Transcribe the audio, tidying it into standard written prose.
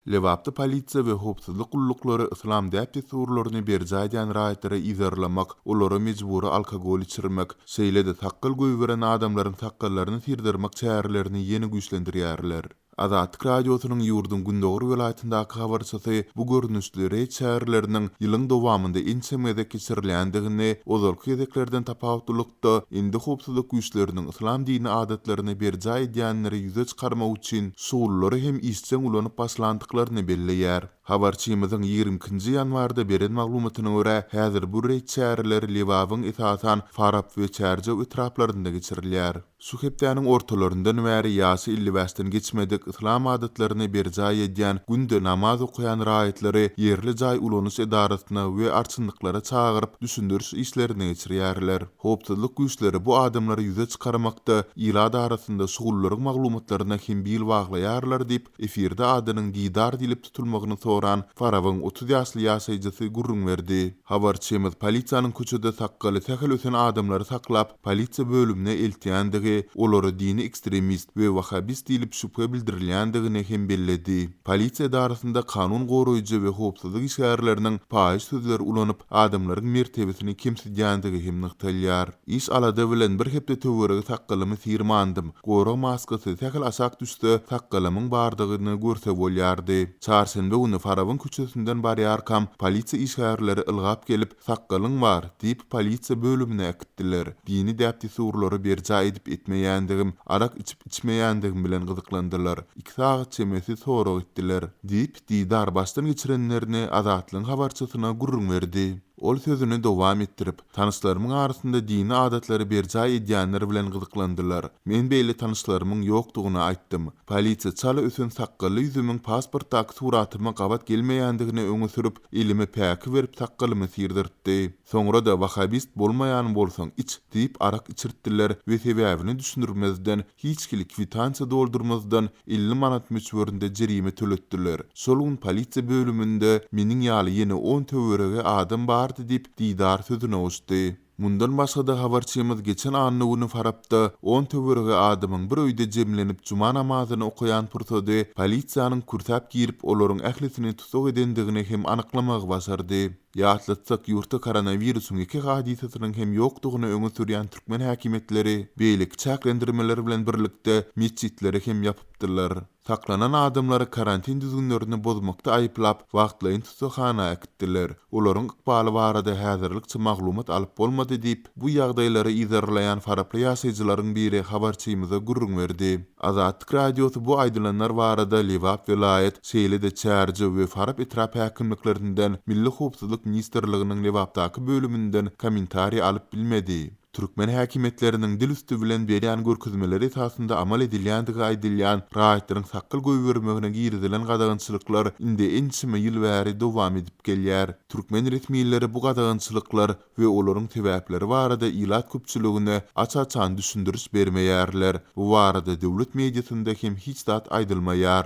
Lewapda polisiýa we howpsuzlyk gullukları islam däpdi surlaryny berjä edýän raýatlary izarlamak, olary mejburi alkogol içirmek, şeýle-de taqqal goýberen adamlaryň taqqallaryny tirdirmek çärelerini ýeni güýçlendirýärler. Azatlyk radiosynyň ýurdun Gündoğur welaýatyndaky habarçysy bu görnüşleri çäreleriniň ýylyň dowamında inçemede geçirilýändigini, ozalky ýedeklerden tapawutlykda indi howpsuzlyk güýçleriniň islam dini adatlaryny berjä edýänleri ýüze çykarmak üçin suwullary hem isçeň ulanyp başlandyklaryny belleýär. Habarçymyzyň 20-nji ýanwarda beren maglumatyna görä, häzir bu reýt çäreler Liwabyň esasan Farab we Çärje etraplarynda geçirilýär. Şu hepdäniň ortalaryndan bäri ýaşy 50 geçmedik islam adatlaryny berjä edýän günde namaz okuyan raýatlary ýerli jaý ulanyş edarasyna we arçynlyklara çagyryp düşündüriş işlerini geçirýärler. Howpsuzlyk güýçleri bu adamlary ýüze çykarmakda ýyla arasynda şugullyk maglumatlaryna hem bil baglaýarlar diýip efirde adynyň didar dilip tutulmagyny soran Farabyň 30 ýaşly ýaşaýjysy gurrun berdi. Habarçymyz polisiýanyň köçede takgaly täkel öten adamlary saklap polisiýa bölümine eltýändigi, olary dini ekstremist we wahhabist diýip şüphe bildirilýändigini hem belledi. Polisiýa darasynda kanun goraýjy we howpsuzlyk işgärleriniň paýy sözleri ulanyp adamlaryň mertebesini kemsitýändigi hem nykdalýar. Iş alada bilen bir hepde töweregi takgalymy sirmandym. Gora maskasy täkel asak düşdi, takgalymyň bardygyny görse bolýardy. Çarşembe güni Farabyň köçesinden barýar kam polisiýa işgärleri ylgap gelip takgalyň bar diýip polisiýa bölümine äkitdiler. Dini däpdi surlary berjä edip etmeýändigim, arak içip içmeýändigim bilen gyzyklandylar. 2 saat çemesi sorag etdiler diýip didar başdan geçirenlerini Azatlyň habarçysyna gurrun berdi. Ol sözüni dowam etdirip, tanışlarymyň arasynda dini adatlary berjä edýänler bilen gyzyklandylar. Men beýle tanışlarymyň ýokdugyny aýtdym. Polisiýa çala ösen sakgaly ýüzümiň pasportdaky suratyma gabat gelmeýändigini öňe sürüp, elime päki berip sakgalymy sirdirtdi. Soňra da wahhabist bolmaýan bolsaň iç diýip arak içirtdiler we sebäbini düşündirmezden, hiç kili kwitansiýa doldurmazdan 50 manat möçberinde jerime töletdiler. Şol gün polisiýa bölüminde meniň ýaly ýene 10 töwerege adam bardy diýip didar sözüne uçdy. Mundan başga da habarçymyz geçen anny güni Farabda 10 töwerege adamyň bir öýde jemlenip juma namazyny okuyan pursady polisiýanyň kurtap girip olaryň ählisini tutuk edendigini hem anyklamagy başardy. Ýatlatsak ýurtda koronawirusyň 2 hadisasynyň hem ýokdugyny öňe sürýän türkmen häkimetleri beýlik çäklendirmeleri bilen birlikde mesçitleri hem ýapypdylar. Saklanan adamlary karantin düzgünlerini bozmakda aýyplap, wagtlaýyn tutukhana äkitdiler. Olaryň ykbaly barada häzirlikçe maglumat alyp bolmady diýip, bu ýagdaýlary izarlaýan Faraply ýaşaýjylaryň biri habarçymyza gurrun berdi. Azatlyk radiosy bu aýdylanlar barada Liwap welaýat, şeýle-de Çärje we Farap etrap häkimliklerinden Milli Howpsuzlyk Ministrliginiň Liwapdaky bölüminden kommentariýa alyp bilmedi. Türkmen häkimetleriniň dil üstü bilen berýän görkezmeleri esasında amal edilýändigi aýdylýan raýatlaryň sakyl goýbermegine girdilen gadagynçylyklar indi ençime ýyl bäri dowam edip gelýär. Türkmen resmiýetleri bu gadagynçylyklar we olaryň sebäpleri barada ýylat köpçüligine açaçan düşündiriş bermeýärler. Bu barada döwlet mediasynda hem hiç zat aýdylmaýar.